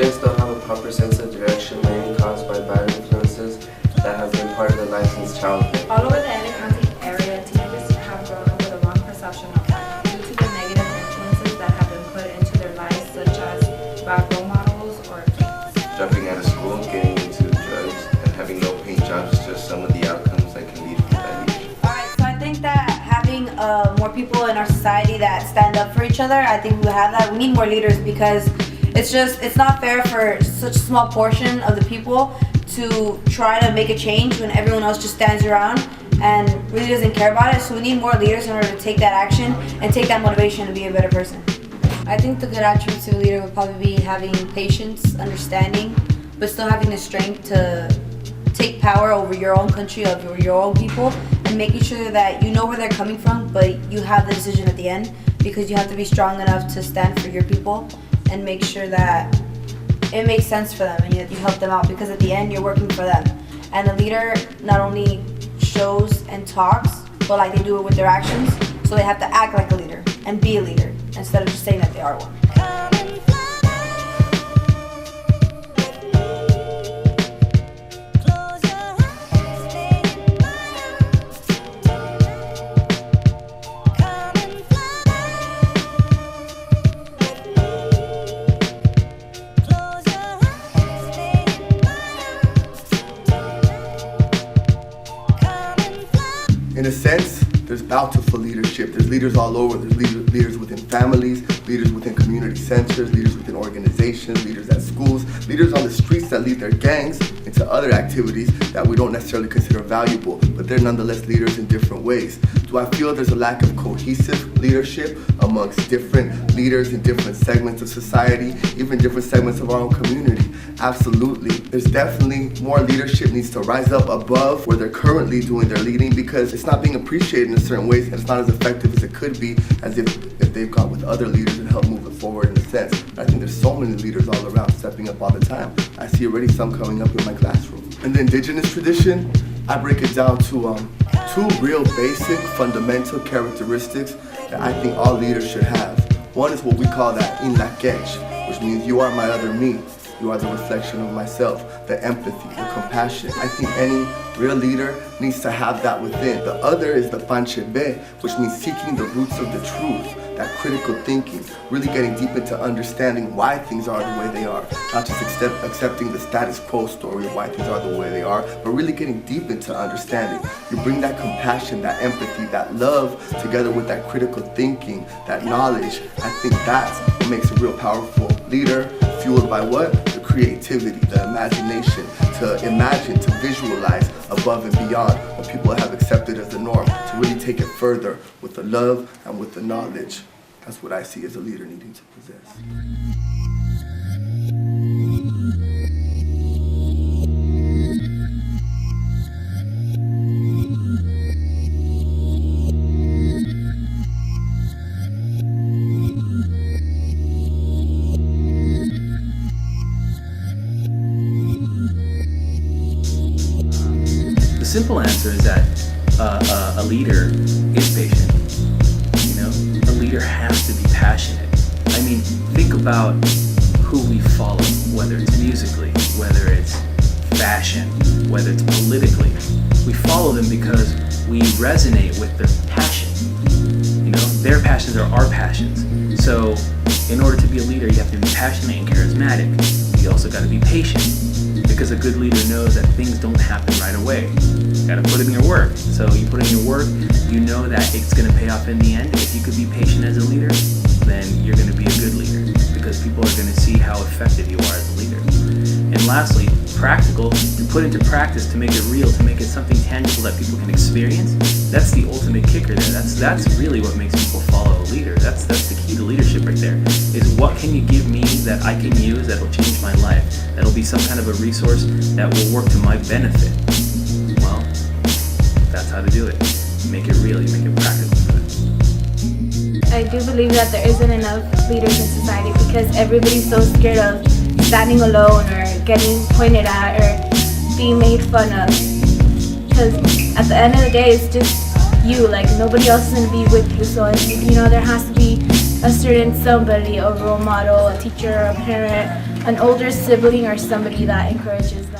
students don't have a proper sense of direction, mainly caused by bad influences that have been part of their life since childhood. All over the Alicante area, teenagers have grown up with a wrong perception of life due to the negative influences that have been put into their lives, such as bad role models or Dropping out of school, getting into drugs, and having no-paying jobs is just some of the outcomes that can lead to bad leadership. Alright, so I think that having more people in our society that stand up for each other, I think we have that. We need more leaders because it's not fair for such a small portion of the people to try to make a change when everyone else just stands around and really doesn't care about it. So we need more leaders in order to take that action and take that motivation to be a better person. I think the good attributes of a leader would probably be having patience, understanding, but still having the strength to take power over your own country, over your own people, and making sure that you know where they're coming from, but you have the decision at the end, because you have to be strong enough to stand for your people and make sure that it makes sense for them and you help them out, because at the end you're working for them. And a leader not only shows and talks, but like they do it with their actions, so they have to act like a leader and be a leader instead of just saying that they are one. In a sense, there's bountiful leadership. There's leaders all over. There's leaders within families, leaders within community centers, leaders within organizations, leaders at schools, leaders on the streets that lead their gangs into other activities that we don't necessarily consider valuable, but they're nonetheless leaders in different ways. Do I feel there's a lack of cohesive leadership amongst different leaders in different segments of society, even different segments of our own community? Absolutely. There's definitely more leadership needs to rise up above where they're currently doing their leading, because it's not being appreciated in certain ways and it's not as effective as it could be as if they've got with other leaders and help move it forward in a sense. I think there's so many leaders all around stepping up all the time. I see already some coming up in my classroom. In the indigenous tradition, I break it down to two real basic fundamental characteristics that I think all leaders should have. One is what we call that in la quech, which means you are my other me. You are the reflection of myself, the empathy, the compassion. I think any real leader needs to have that within. The other is the panchebe, which means seeking the roots of the truth, that critical thinking, really getting deep into understanding why things are the way they are. Not just accepting the status quo story of why things are the way they are, but really getting deep into understanding. You bring that compassion, that empathy, that love together with that critical thinking, that knowledge. I think that's what makes a real powerful leader, fueled by what? The creativity, the imagination, to imagine, to visualize above and beyond what people have accepted as the norm, to really take it further with the love and with the knowledge. That's what I see as a leader needing to possess. The simple answer is that a leader is patient. You know, a leader has to be passionate. I mean, think about who we follow, whether it's musically, whether it's fashion, whether it's politically. We follow them because we resonate with their passion. You know, their passions are our passions. So, in order to be a leader, you have to be passionate and charismatic. You also got to be patient, because a good leader knows that things don't happen right away. You gotta put in your work. So you put in your work, you know that it's gonna pay off in the end. If you could be patient as a leader, then you're gonna be a good leader, because people are gonna see how effective you are as a leader. And lastly, practical, to put into practice, to make it real, to make it something tangible that people can experience. That's the ultimate kicker there. That's really what makes people follow a leader. That's the key to leadership right there, is what can you give me that I can use that will change my life, that'll be some kind of a resource that will work to my benefit. Well, that's how to do it. Make it real, you make it practical for them. I do believe that there isn't enough leaders in society because everybody's so scared of standing alone or getting pointed at or being made fun of. Because at the end of the day, it's just you. Like, nobody else is going to be with you. So, you know, there has to be a certain somebody, a role model, a teacher, a parent, an older sibling, or somebody that encourages them.